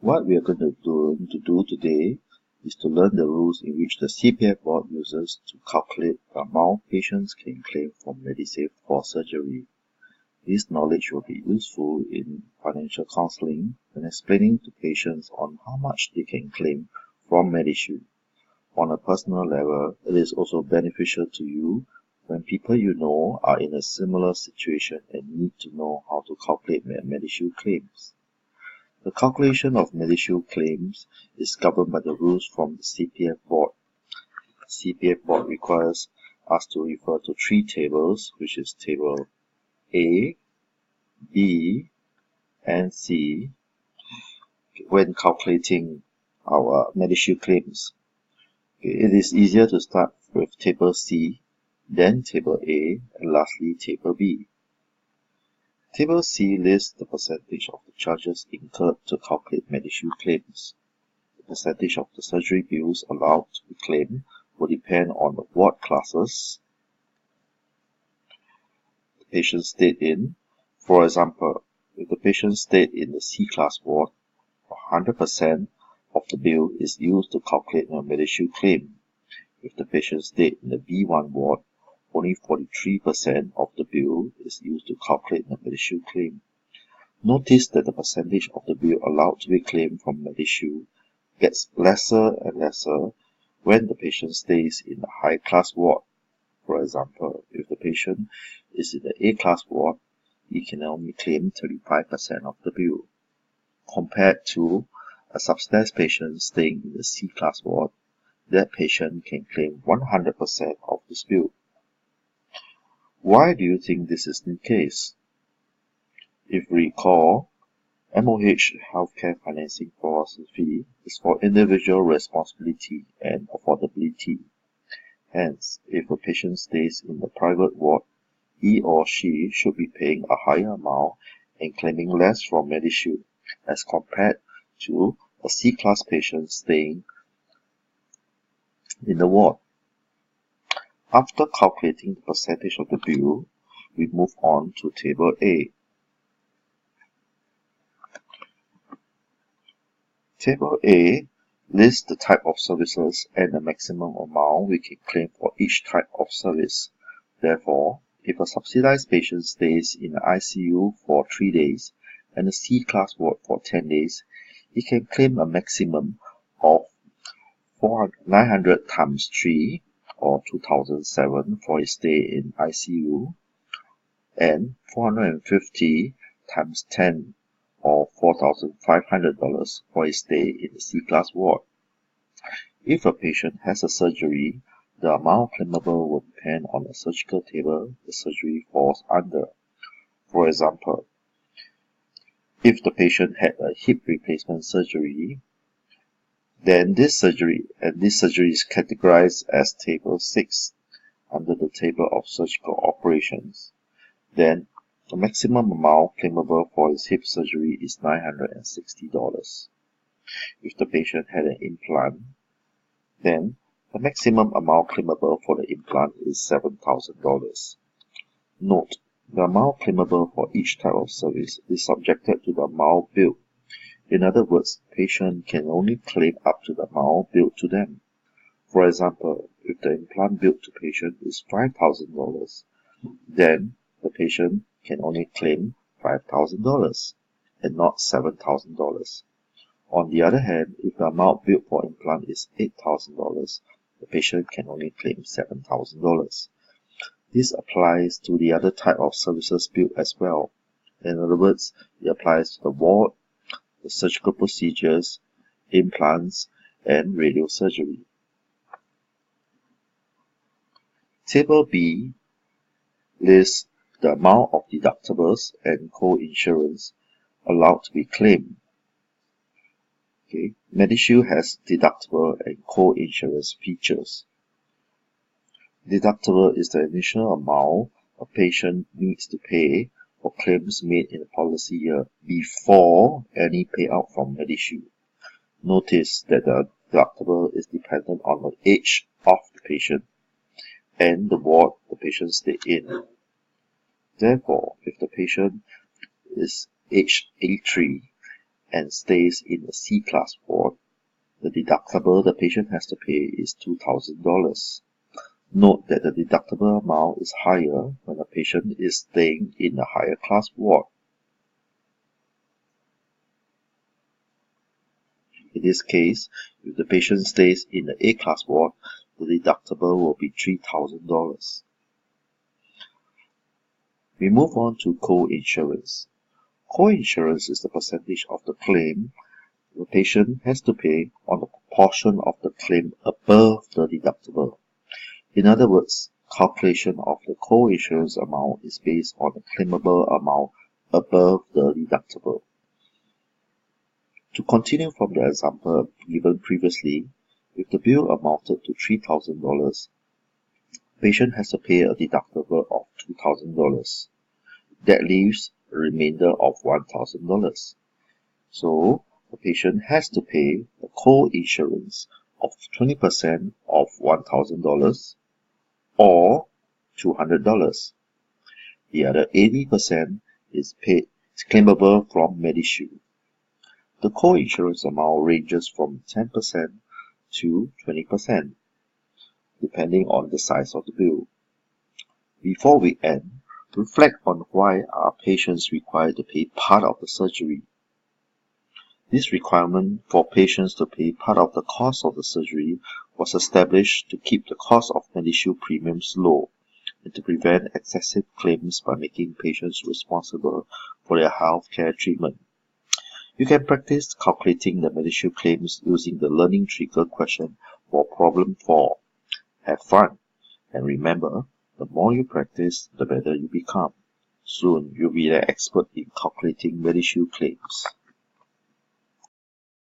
What we are going to do today is to learn the rules in which the CPF board uses to calculate the amount patients can claim from Medishield for surgery. This knowledge will be useful in financial counseling when explaining to patients on how much they can claim from Medishield. On a personal level, it is also beneficial to you when people you know are in a similar situation and need to know how to calculate Medishield claims. The calculation of Medishield claims is governed by the rules from the CPF board. The CPF board requires us to refer to three tables, which is table A, B, and C, when calculating our Medishield claims. It is easier to start with table C, then table A, and lastly table B. Table C lists the percentage of the charges incurred to calculate Medishield claims. The percentage of the surgery bills allowed to be claimed will depend on the ward classes the patient stayed in. For example, if the patient stayed in the C-class ward, 100% of the bill is used to calculate a Medishield claim. If the patient stayed in the B1 ward, only 43% of the bill is used to calculate a Medishield claim. Notice that the percentage of the bill allowed to be claimed from Medishield gets lesser and lesser when the patient stays in the high-class ward. For example, if the patient is in the A-class ward, he can only claim 35% of the bill. Compared to a subsidized patient staying in the C-class ward, that patient can claim 100% of this bill. Why do you think this is the case? If you recall, MOH healthcare financing philosophy is for individual responsibility and affordability. Hence, if a patient stays in the private ward, he or she should be paying a higher amount and claiming less from Medishield as compared to a C-class patient staying in the ward. After calculating the percentage of the bill, we move on to table A. Table A lists the type of services and the maximum amount we can claim for each type of service. Therefore, if a subsidized patient stays in the ICU for 3 days and a C-class ward for 10 days, he can claim a maximum of 900 times 3 or 2007 for his stay in ICU and 450 times 10 or $4,500 for his stay in the C-class ward. If a patient has a surgery, the amount claimable will depend on the surgical table the surgery falls under. For example, if the patient had a hip replacement surgery, then this surgery is categorized as table 6 under the table of surgical operations. Then the maximum amount claimable for his hip surgery is $960. If the patient had an implant, then the maximum amount claimable for the implant is $7,000. Note, the amount claimable for each type of service is subjected to the amount billed. In other words, the patient can only claim up to the amount billed to them. For example, if the implant billed to patient is $5,000, then the patient can only claim $5,000 and not $7,000. On the other hand, if the amount billed for implant is $8,000, the patient can only claim $7,000. This applies to the other type of services billed as well. In other words, it applies to the ward, the surgical procedures, implants, and radiosurgery. Table B lists the amount of deductibles and co-insurance allowed to be claimed. Medishield has deductible and co-insurance features. Deductible is the initial amount a patient needs to pay for claims made in the policy year before any payout from Medishield. Notice that the deductible is dependent on the age of the patient and the ward the patient stayed in. Therefore, if the patient is age 83 and stays in the C-class ward, the deductible the patient has to pay is $2,000. Note that the deductible amount is higher when the patient is staying in a higher class ward. In this case, if the patient stays in the A-class ward, the deductible will be $3,000. We move on to co-insurance. Co-insurance is the percentage of the claim the patient has to pay on a portion of the claim above the deductible. In other words, calculation of the co-insurance amount is based on the claimable amount above the deductible. To continue from the example given previously, if the bill amounted to $3,000, the patient has to pay a deductible of $2,000. That leaves a remainder of $1,000. So, the patient has to pay a co-insurance of 20% of $1,000 or $200. The other 80% is claimable from Medishield. The co-insurance amount ranges from 10% to 20%, depending on the size of the bill. Before we end, reflect on why are patients required to pay part of the surgery. This requirement for patients to pay part of the cost of the surgery was established to keep the cost of Medishield premiums low and to prevent excessive claims by making patients responsible for their health care treatment. You can practice calculating the Medishield claims using the Learning Trigger question for problem 4. Have fun, and remember, the more you practice, the better you become. Soon, you'll be an expert in calculating Medishield claims.